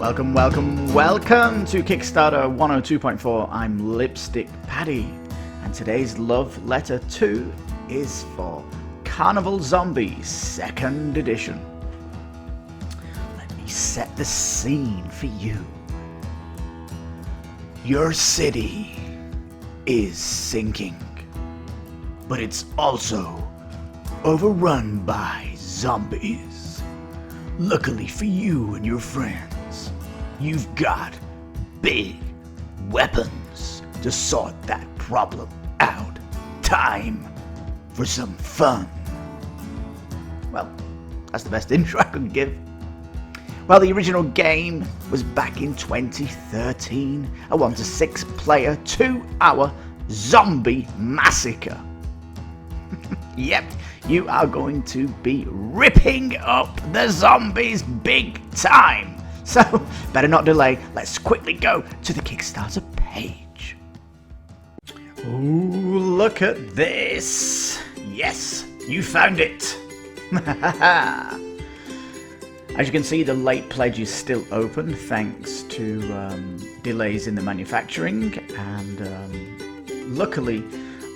Welcome, welcome, welcome to Kickstarter 102.4. I'm Lipstickpaddy, and today's love letter 2 is for Carnival Zombie 2nd edition. Let me set the scene for you. Your city is sinking, but it's also overrun by zombies. Luckily for you and your friends, you've got big weapons to sort that problem out. Time for some fun. Well, that's the best intro I could give. Well, the original game was back in 2013, a 1 to 6 player, 2-hour zombie massacre. Yep, you are going to be ripping up the zombies big time. So, better not delay, let's quickly go to the Kickstarter page. Ooh, look at this. Yes, you found it. As you can see, the late pledge is still open thanks to delays in the manufacturing, and luckily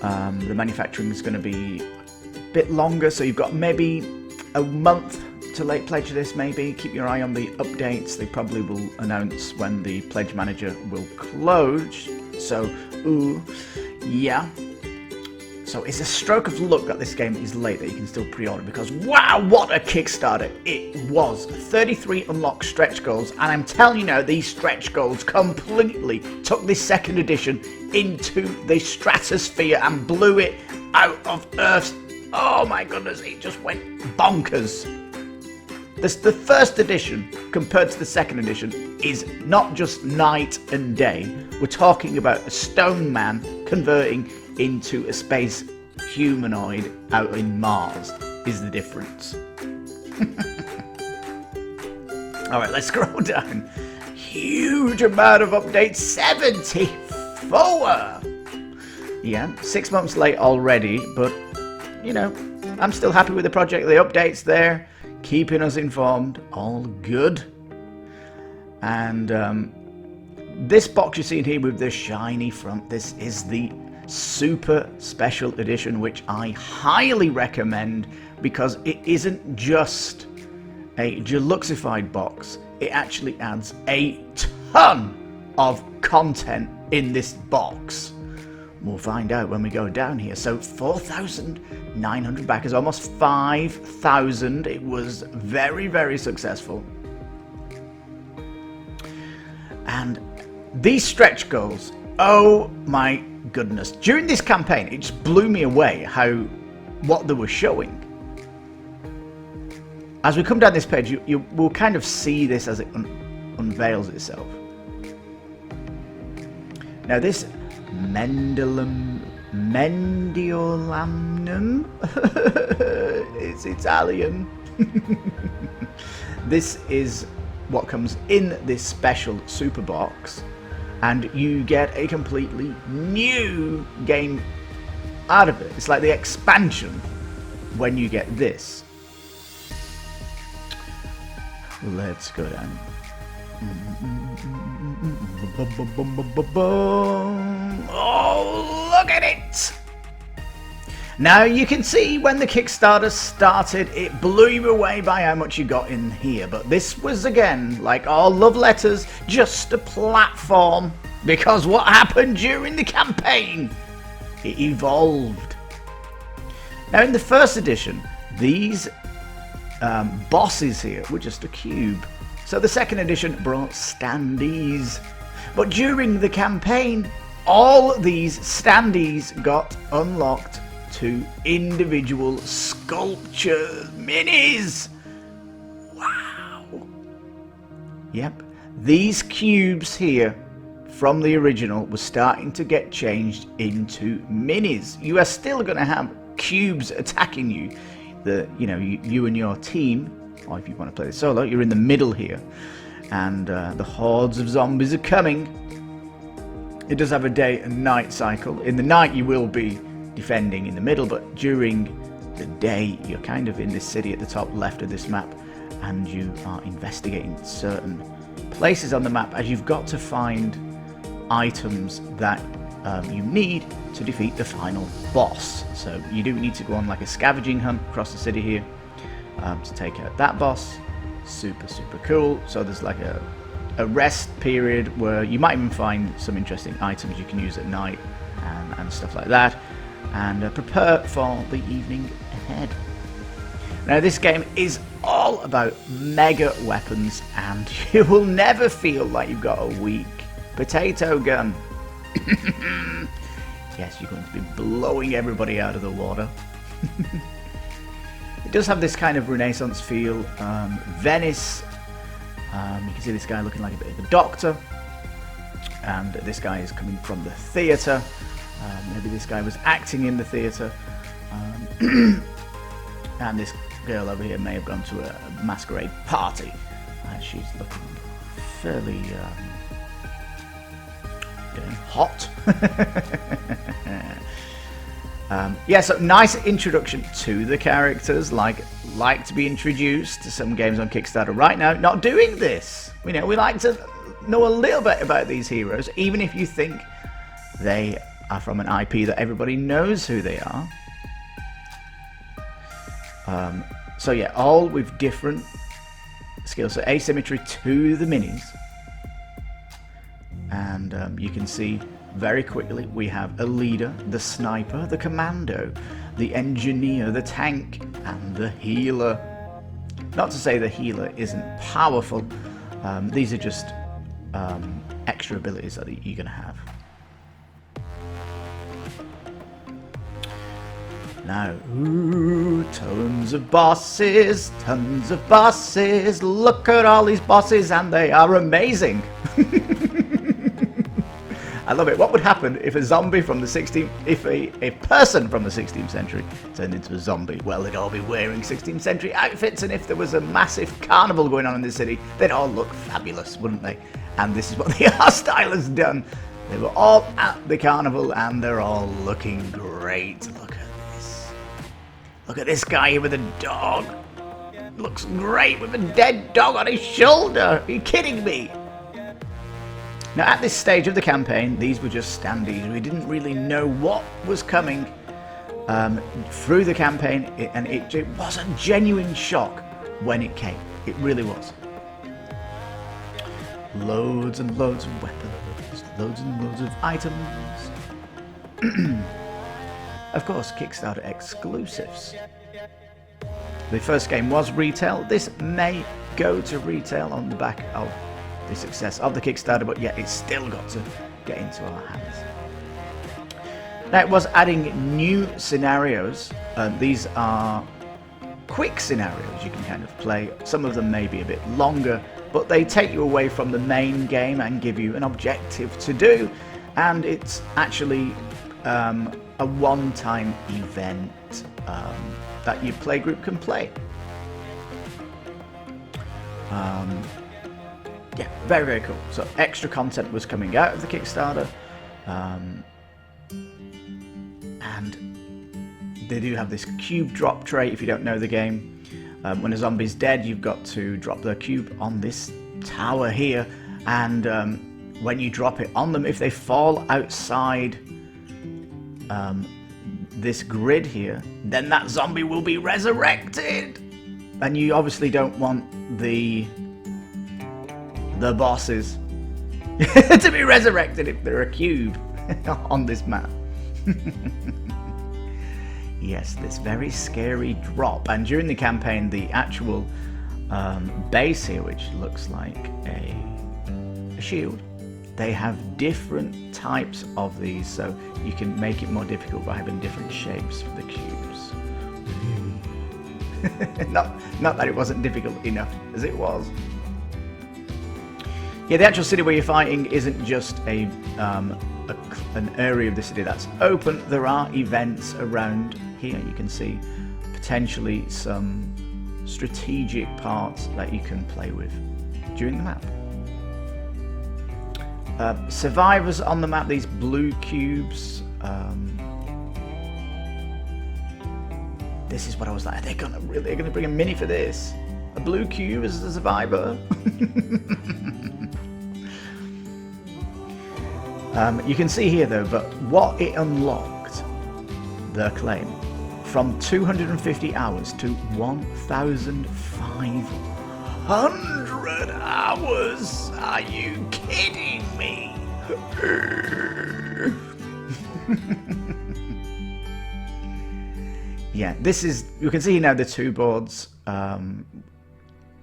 the manufacturing is going to be a bit longer, so you've got maybe a month to late pledge this. Maybe keep your eye on the updates. They probably will announce when the pledge manager will close, so yeah. So it's a stroke of luck that this game is late, that you can still pre-order, because wow, what a Kickstarter it was. 33 unlocked stretch goals, and I'm telling you now, these stretch goals completely took this 2nd edition into the stratosphere and blew it out of Earth. Oh my goodness, it just went bonkers. The 1st edition compared to the 2nd edition is not just night and day. We're talking about a stone man converting into a space humanoid out in Mars is the difference. Alright, let's scroll down. Huge amount of updates, 74! Yeah, 6 months late already, but, you know, I'm still happy with the project. The updates there, keeping us informed, all good. And this box you're seeing here with the shiny front, this is the Super Special Edition, which I highly recommend because it isn't just a deluxified box, it actually adds a ton of content in this box. We'll find out when we go down here. So 4,900 backers, almost 5,000. It was very, very successful. And these stretch goals, oh my goodness. During this campaign, it just blew me away what they were showing. As we come down this page, you will kind of see this as it unveils itself. Now this Mediolanum, it's Italian. This is what comes in this special super box, and you get a completely new game out of it. It's like the expansion when you get this. Let's go down. Oh, look at it! Now you can see when the Kickstarter started, it blew you away by how much you got in here. But this was, again, like all love letters, just a platform. Because what happened during the campaign? It evolved. Now in the 1st edition, these bosses here were just a cube. So the 2nd edition brought standees. But during the campaign, all these standees got unlocked to individual sculpture minis. Wow. Yep, these cubes here from the original were starting to get changed into minis. You are still going to have cubes attacking you. You and your team, or if you want to play the solo, you're in the middle here, and the hordes of zombies are coming. It does have a day and night cycle. In the night you will be defending in the middle, but during the day you're kind of in this city at the top left of this map, and you are investigating certain places on the map as you've got to find items that you need to defeat the final boss. So you do need to go on like a scavenging hunt across the city here to take out that boss. Super cool. So there's like a rest period where you might even find some interesting items you can use at night and stuff like that, and prepare for the evening ahead. Now this game is all about mega weapons, and you will never feel like you've got a weak potato gun. Yes, you're going to be blowing everybody out of the water. It does have this kind of Renaissance feel. Venice, you can see this guy looking like a bit of a doctor, and this guy is coming from the theatre. Maybe this guy was acting in the theatre, and this girl over here may have gone to a masquerade party. She's looking fairly hot. Yeah, so nice introduction to the characters, like to be introduced to some games on Kickstarter right now. Not doing this, we like to know a little bit about these heroes, even if you think they are from an IP that everybody knows who they are. So yeah, all with different skills, so asymmetry to the minis. And you can see very quickly we have a leader, the sniper, the commando, the engineer, the tank, and the healer. Not to say the healer isn't powerful, these are just extra abilities that you're going to have. Now, ooh, tons of bosses, look at all these bosses and they are amazing. I love it. What would happen if a zombie from the 16th, if a person from the 16th century turned into a zombie? Well, they'd all be wearing 16th century outfits, and if there was a massive carnival going on in the city, they'd all look fabulous, wouldn't they? And this is what the art style has done. They were all at the carnival and they're all looking great. Look at this. Look at this guy here with a dog. Looks great with a dead dog on his shoulder. Are you kidding me? Now, at this stage of the campaign, these were just standees. We didn't really know what was coming through the campaign, and it was a genuine shock when it came. It really was. Loads and loads of weapons, loads and loads of items. Of course, Kickstarter exclusives. The first game was retail. This may go to retail on the back of the success of the Kickstarter, but yet it's still got to get into our hands. Now, it was adding new scenarios. These are quick scenarios you can kind of play. Some of them may be a bit longer, but they take you away from the main game and give you an objective to do, and it's actually a one-time event that your playgroup can play. Yeah, very, very cool. So extra content was coming out of the Kickstarter, and they do have this cube drop tray. If you don't know the game, when a zombie's dead, you've got to drop the cube on this tower here, and when you drop it on them, if they fall outside this grid here, then that zombie will be resurrected. And you obviously don't want the bosses to be resurrected if they're a cube on this map. Yes, this very scary drop. And during the campaign, the actual base here, which looks like a shield, they have different types of these, so you can make it more difficult by having different shapes for the cubes. Not that it wasn't difficult enough as it was. Yeah, the actual city where you're fighting isn't just an area of the city that's open. There are events around here. You can see potentially some strategic parts that you can play with during the map. Survivors on the map, these blue cubes. This is what I was like, are they gonna bring a mini for this? A blue cube as a survivor? You can see here though, but what it unlocked, their claim, from 250 hours to 1,500 hours. Are you kidding me? Yeah, this is, you can see now the two boards.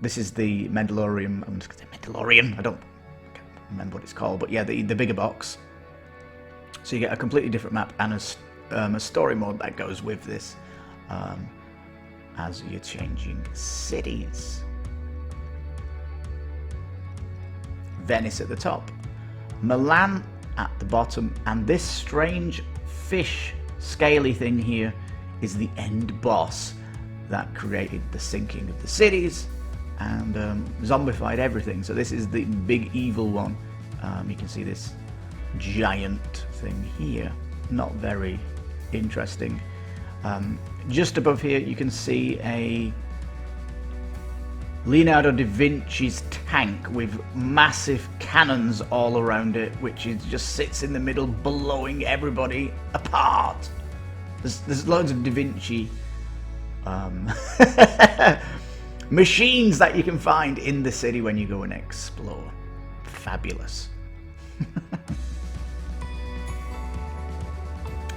This is the Mandalorian, I'm just going to say Mandalorian, I can't remember what it's called, but yeah, the bigger box. So you get a completely different map and a story mode that goes with this as you're changing cities. Venice at the top, Milan at the bottom, and this strange fish scaly thing here is the end boss that created the sinking of the cities and zombified everything. So this is the big evil one. You can see this giant thing here, not very interesting. Just above here you can see a Leonardo da Vinci's tank with massive cannons all around it, which just sits in the middle blowing everybody apart. There's loads of Da Vinci machines that you can find in the city when you go and explore. Fabulous.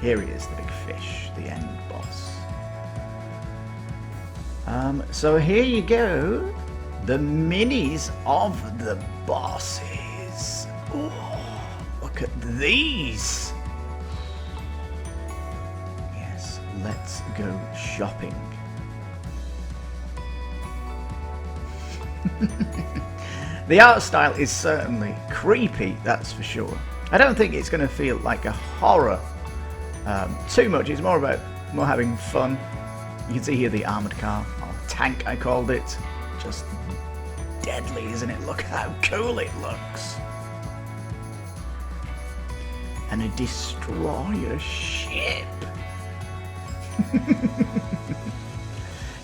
Here he is, the big fish, the end boss. So here you go, the minis of the bosses. Ooh, look at these. Yes, let's go shopping. The art style is certainly creepy, that's for sure. I don't think it's going to feel like a horror too much. It's more about having fun. You can see here the armoured car, or tank I called it. Just deadly, isn't it? Look how cool it looks. And a destroyer ship.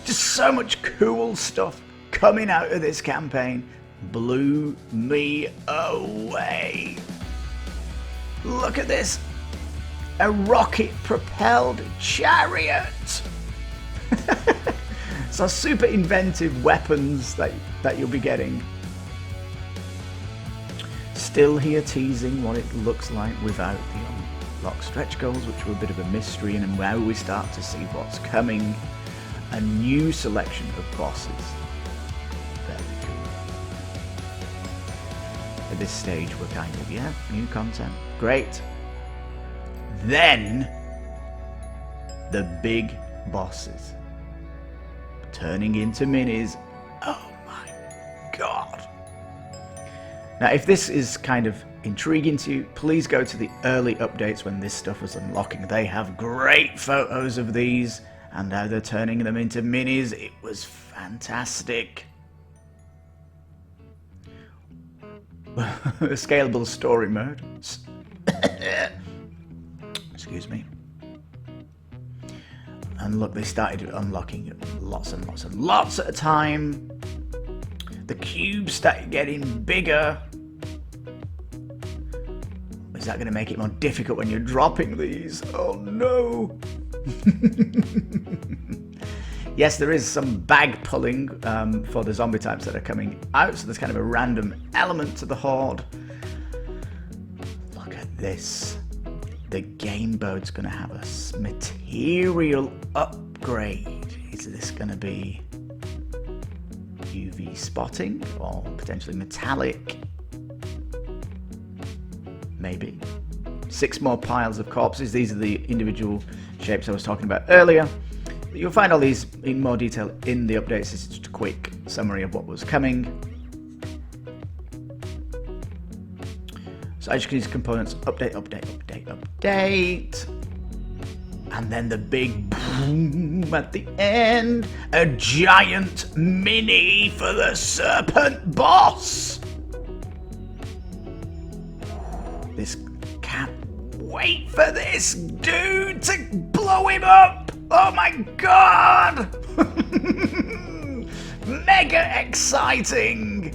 Just so much cool stuff coming out of this campaign. Blew me away. Look at this. A rocket-propelled chariot. So super inventive weapons that you'll be getting. Still here teasing what it looks like without the unlocked stretch goals, which were a bit of a mystery, and now we start to see what's coming. A new selection of bosses. Very cool. At this stage we're kind of, yeah, new content. Great. Then the big bosses turning into minis. Oh my god. Now if this is kind of intriguing to you, please go to the early updates when this stuff was unlocking. They have great photos of these and how they're turning them into minis. It was fantastic. A scalable story mode. Excuse me. And look, they started unlocking lots and lots and lots at a time. The cubes started getting bigger. Is that going to make it more difficult when you're dropping these? Oh no! Yes, there is some bag pulling for the zombie types that are coming out, so there's kind of a random element to the horde. Look at this. The game boat's going to have a material upgrade. Is this going to be UV spotting or potentially metallic? Maybe. 6 more piles of corpses. These are the individual shapes I was talking about earlier. You'll find all these in more detail in the updates. This is just a quick summary of what was coming. So Edition Kickstarter components, update. And then the big boom at the end. A giant mini for the serpent boss. This can't wait for this dude to blow him up. Oh my god. Mega exciting.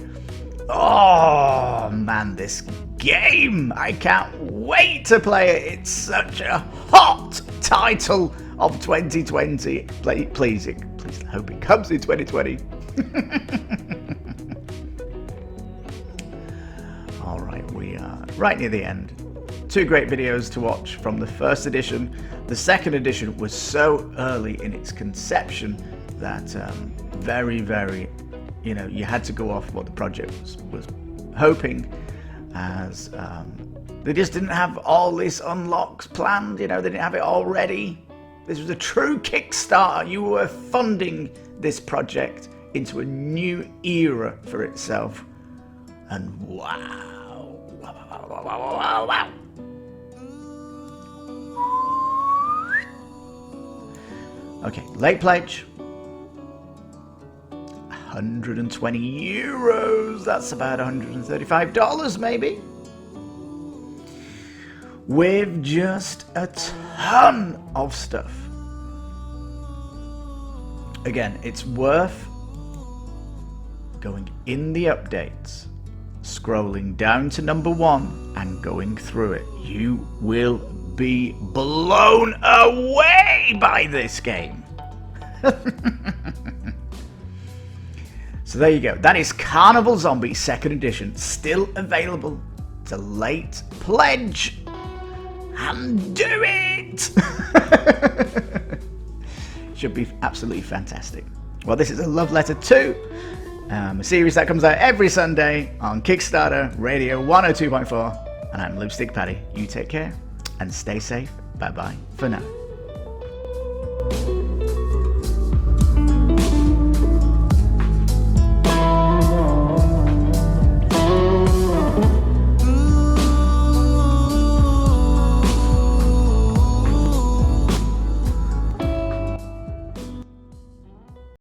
Oh man, this game. I can't wait to play it. It's such a hot title of 2020. Please, I hope it comes in 2020. Alright, we are right near the end. 2 great videos to watch from the first edition. The second edition was so early in its conception that very, you had to go off what the project was hoping, as they just didn't have all this unlocks planned, they didn't have it all ready. This was a true Kickstarter. You were funding this project into a new era for itself. And wow. Okay, late pledge. 120 euros. That's about $135 maybe. With just a ton of stuff. Again, it's worth going in the updates, scrolling down to number 1 and going through it. You will be blown away by this game. So there you go. That is Carnival Zombie 2nd edition, still available to late pledge. And do it! Should be absolutely fantastic. Well, this is a love letter to a series that comes out every Sunday on Kickstarter Radio 102.4. And I'm Lipstickpaddy. You take care and stay safe. Bye-bye for now.